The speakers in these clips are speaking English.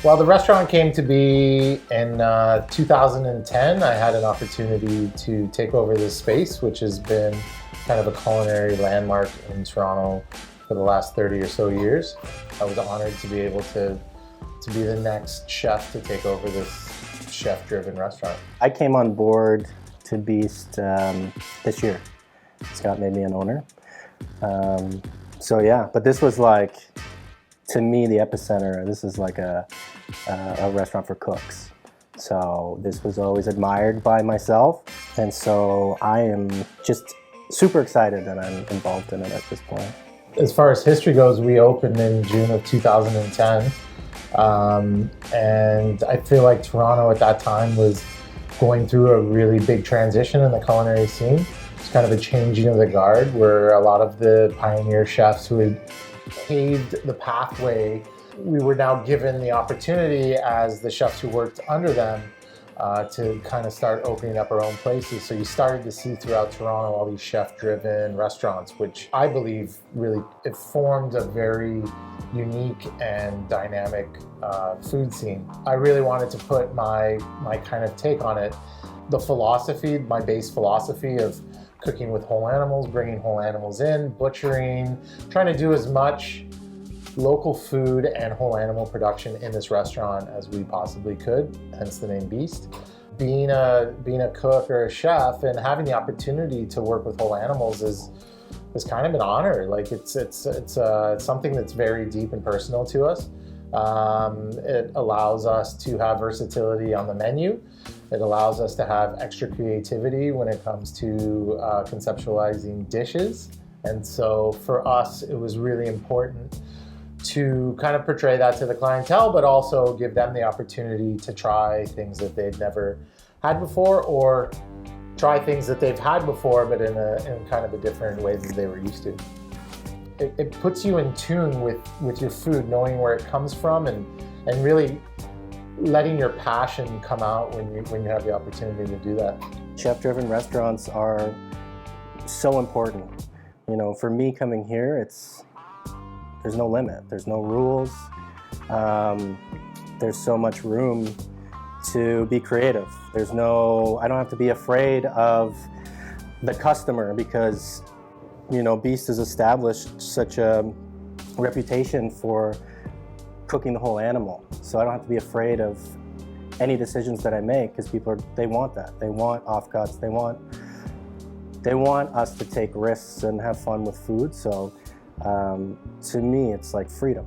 Well, the restaurant came to be in 2010. I had an opportunity to take over this space, which has been kind of a culinary landmark in Toronto for the last 30 or so years. I was honored to be able to be the next chef to take over this chef-driven restaurant. I came on board to Beast this year. Scott made me an owner. So yeah, but this was like, to me, the epicenter. This is like a restaurant for cooks. So this was always admired by myself. And so I am just super excited that I'm involved in it at this point. As far as history goes, we opened in June of 2010. And I feel like Toronto at that time was going through a really big transition in the culinary scene. It's kind of a changing of the guard where a lot of the pioneer chefs who had paved the pathway, we were now given the opportunity as the chefs who worked under them to kind of start opening up our own places. So you started to see throughout Toronto all these chef-driven restaurants, which I believe really, it formed a very unique and dynamic food scene. I really wanted to put my kind of take on it. The philosophy, my base philosophy of cooking with whole animals, bringing whole animals in, butchering, trying to do as much local food and whole animal production in this restaurant as we possibly could, hence the name Beast. Being a cook or a chef and having the opportunity to work with whole animals is kind of an honor. Like it's something that's very deep and personal to us. It allows us to have versatility on the menu. It allows us to have extra creativity when it comes to conceptualizing dishes. And so for us, it was really important to kind of portray that to the clientele, but also give them the opportunity to try things that they'd never had before, or try things that they've had before, but in kind of a different way than they were used to. It puts you in tune with your food, knowing where it comes from, and really letting your passion come out when you have the opportunity to do that. Chef-driven restaurants are so important. You know, for me coming here, there's no limit, there's no rules. There's so much room to be creative. I don't have to be afraid of the customer because, you know, Beast has established such a reputation for cooking the whole animal. So I don't have to be afraid of any decisions that I make because they want that. They want offcuts. They want us to take risks and have fun with food. So to me, it's like freedom.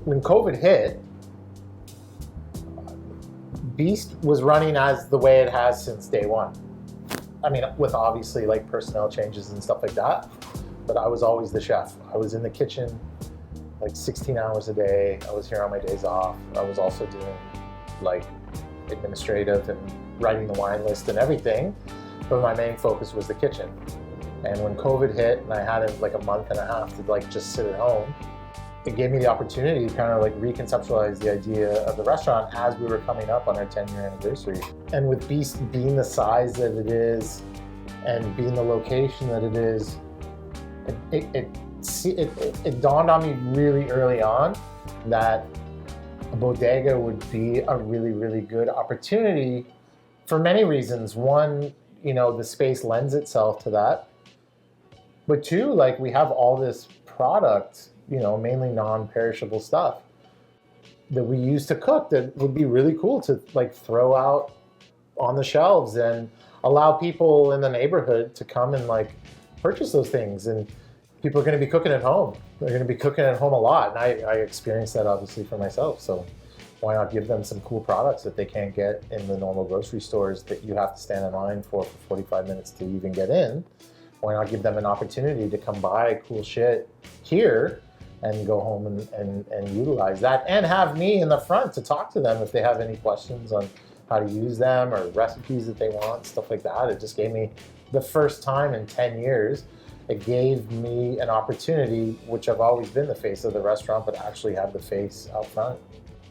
When COVID hit, Beast was running as the way it has since day one. I mean, with obviously like personnel changes and stuff like that, but I was always the chef. I was in the kitchen like 16 hours a day. I was here on my days off. I was also doing like administrative and writing the wine list and everything, but my main focus was the kitchen. And when COVID hit and I had like a month and a half to like just sit at home, it gave me the opportunity to kind of like reconceptualize the idea of the restaurant as we were coming up on our 10-year anniversary. And with Beast being the size that it is and being the location that it is, it dawned on me really early on that a bodega would be a really, really good opportunity for many reasons. One, you know, the space lends itself to that. But two, like we have all this product, you know, mainly non-perishable stuff that we use to cook that would be really cool to like throw out on the shelves and allow people in the neighborhood to come and like purchase those things. And people are going to be cooking at home. They're going to be cooking at home a lot. And I experienced that obviously for myself. So why not give them some cool products that they can't get in the normal grocery stores that you have to stand in line for 45 minutes to even get in? Why not give them an opportunity to come buy cool shit here and go home and utilize that, and have me in the front to talk to them if they have any questions on how to use them or recipes that they want, stuff like that. It just gave me, the first time in 10 years, it gave me an opportunity, which I've always been the face of the restaurant, but actually have the face out front.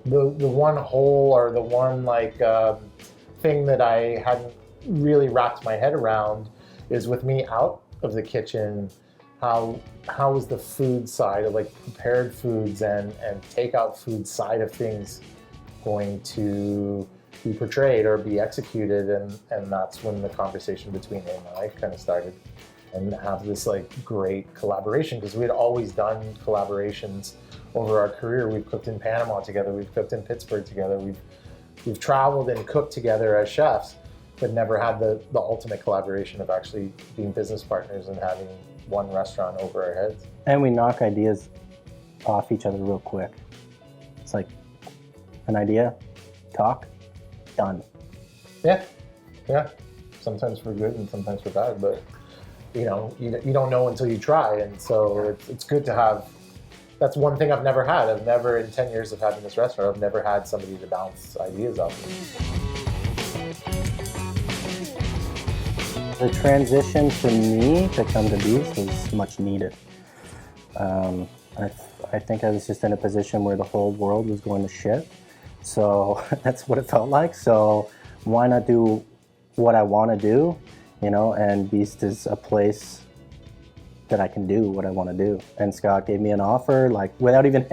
The one hole, or the one like thing that I hadn't really wrapped my head around is with me out of the kitchen, how was the food side of like prepared foods and takeout food side of things going to be portrayed or be executed, and that's when the conversation between him and I kind of started, and have this like great collaboration, because we had always done collaborations over our career. We've cooked in Panama together, we've cooked in Pittsburgh together, we've traveled and cooked together as chefs, but never had the ultimate collaboration of actually being business partners and having one restaurant over our heads. And we knock ideas off each other real quick. It's like an idea, talk, done. Yeah. Sometimes for good and sometimes for bad, but you don't know until you try, and so it's good to have. That's one thing I've never had. I've never, in 10 years of having this restaurant, I've never had somebody to bounce ideas off of. The transition for me to come to Beast was much needed. I think I was just in a position where the whole world was going to shit. So that's what it felt like. So why not do what I want to do, and Beast is a place that I can do what I want to do. And Scott gave me an offer, like without even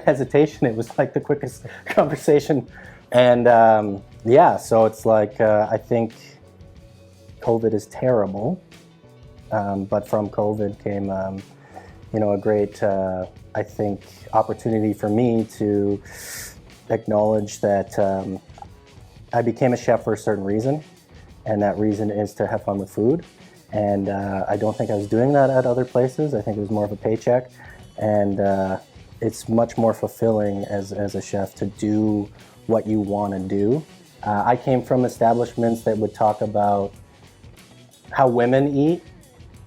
hesitation. It was like the quickest conversation. And so it's like, I think COVID is terrible, but from COVID came, a great, I think, opportunity for me to acknowledge that I became a chef for a certain reason, and that reason is to have fun with food. And I don't think I was doing that at other places. I think it was more of a paycheck, and it's much more fulfilling as a chef to do what you want to do. I came from establishments that would talk about how women eat,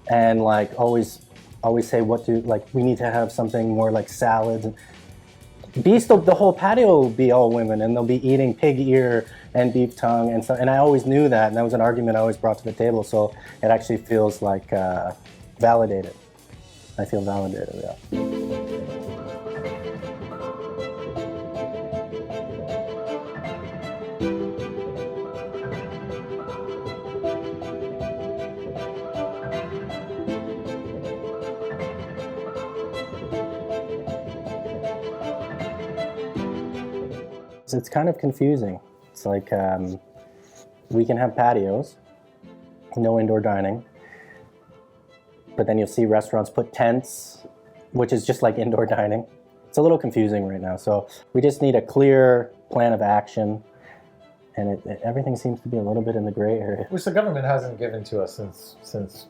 and like always say we need to have something more like salads. Beast, the whole patio will be all women, and they'll be eating pig ear and beef tongue and stuff. And I always knew that, and that was an argument I always brought to the table. So it actually feels like validated. I feel validated, yeah. It's kind of confusing. It's like we can have patios, no indoor dining, but then you'll see restaurants put tents, which is just like indoor dining. It's a little confusing right now. So we just need a clear plan of action, and everything seems to be a little bit in the gray area. Which the government hasn't given to us since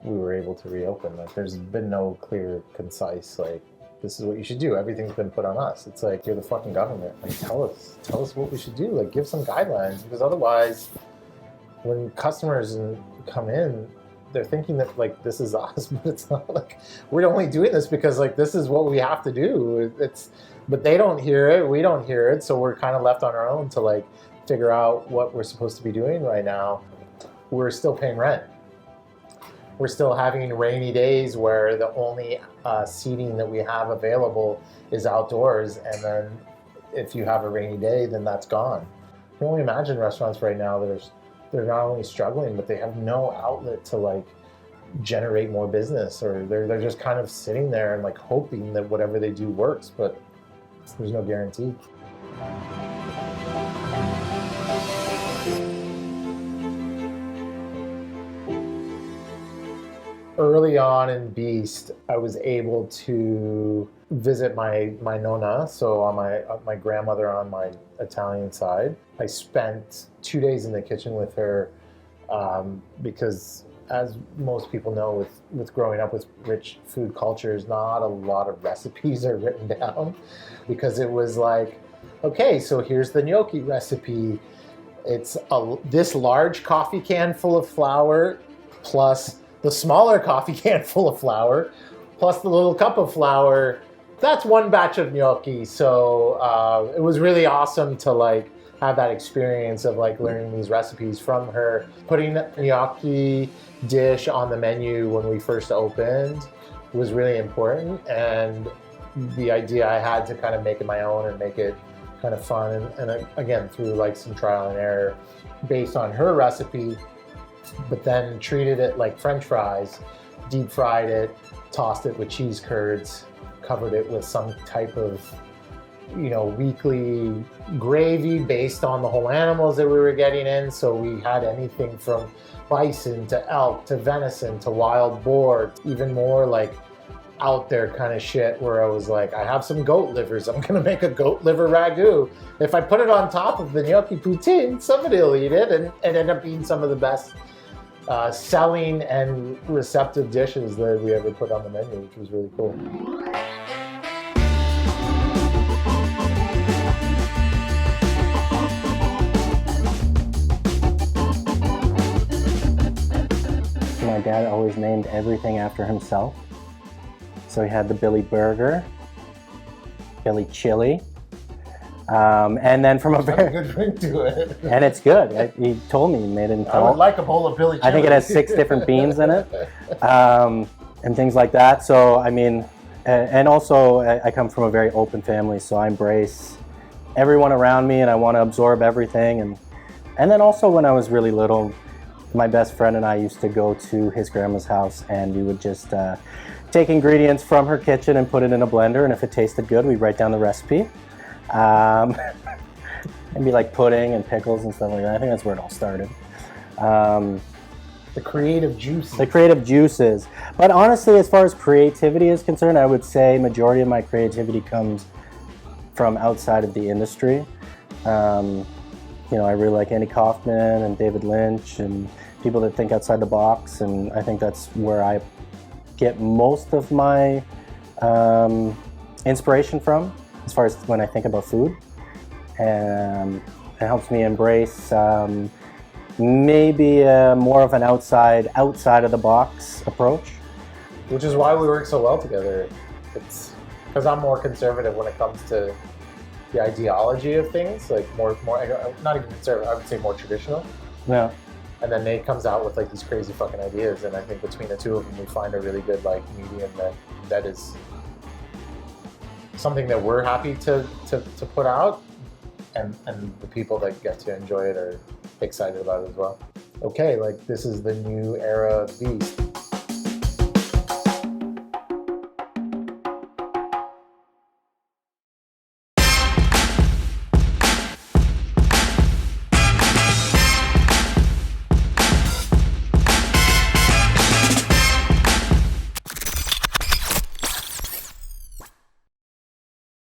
we were able to reopen. Like, there's been no clear, concise, like, this is what you should do. Everything's been put on us. It's like, you're the fucking government. Like, tell us what we should do. Like, give some guidelines, because otherwise, when customers come in, they're thinking that like this is us, but it's not. Like, we're only doing this because like this is what we have to do. But they don't hear it. We don't hear it. So we're kind of left on our own to like figure out what we're supposed to be doing right now. We're still paying rent. We're still having rainy days where the only seating that we have available is outdoors, and then if you have a rainy day, then that's gone. You can only imagine restaurants right now that they're not only struggling, but they have no outlet to like generate more business, or they're just kind of sitting there and like hoping that whatever they do works, but there's no guarantee. Early on in Beast, I was able to visit my nonna, so on my grandmother on my Italian side. I spent 2 days in the kitchen with her because, as most people know, with growing up with rich food cultures, not a lot of recipes are written down, because it was like, okay, so here's the gnocchi recipe. It's this large coffee can full of flour plus the smaller coffee can full of flour, plus the little cup of flour. That's one batch of gnocchi. So it was really awesome to like have that experience of like learning these recipes from her. Putting the gnocchi dish on the menu when we first opened was really important, and the idea I had to kind of make it my own and make it kind of fun, and again through like some trial and error based on her recipe, but then treated it like French fries deep fried it, tossed it with cheese curds, covered it with some type of, weekly gravy based on the whole animals that we were getting in. So we had anything from bison to elk to venison to wild boar, even more like out there kind of shit where I was like, I have some goat livers. I'm going to make a goat liver ragu. If I put it on top of the gnocchi poutine, somebody will eat it. And it ended up being some of the best selling and receptive dishes that we ever put on the menu, which was really cool. My dad always named everything after himself. So he had the Billy Burger, Billy Chili, and then from a very good drink to it. And it's good. He told me he made it. I would like a bowl of Billy Chili. I think it has 6 different beans in it, and things like that. So I mean, and also I come from a very open family, so I embrace everyone around me, and I want to absorb everything. And then also when I was really little, my best friend and I used to go to his grandma's house, and we would just take ingredients from her kitchen and put it in a blender, and if it tasted good, we'd write down the recipe. And be like pudding and pickles and stuff like that. I think that's where it all started. The creative juices. The creative juices. But honestly, as far as creativity is concerned, I would say majority of my creativity comes from outside of the industry. I really like Andy Kaufman and David Lynch and people that think outside the box, and I think that's where I get most of my inspiration from, as far as when I think about food. And it helps me embrace maybe more of an outside of the box approach. Which is why we work so well together. It's because I'm more conservative when it comes to the ideology of things, like more not even conservative, I would say more traditional. Yeah. And then Nate comes out with like these crazy fucking ideas, and I think between the two of them we find a really good like medium that is something that we're happy to put out, and the people that get to enjoy it are excited about it as well. Okay, like this is the new era of Beast.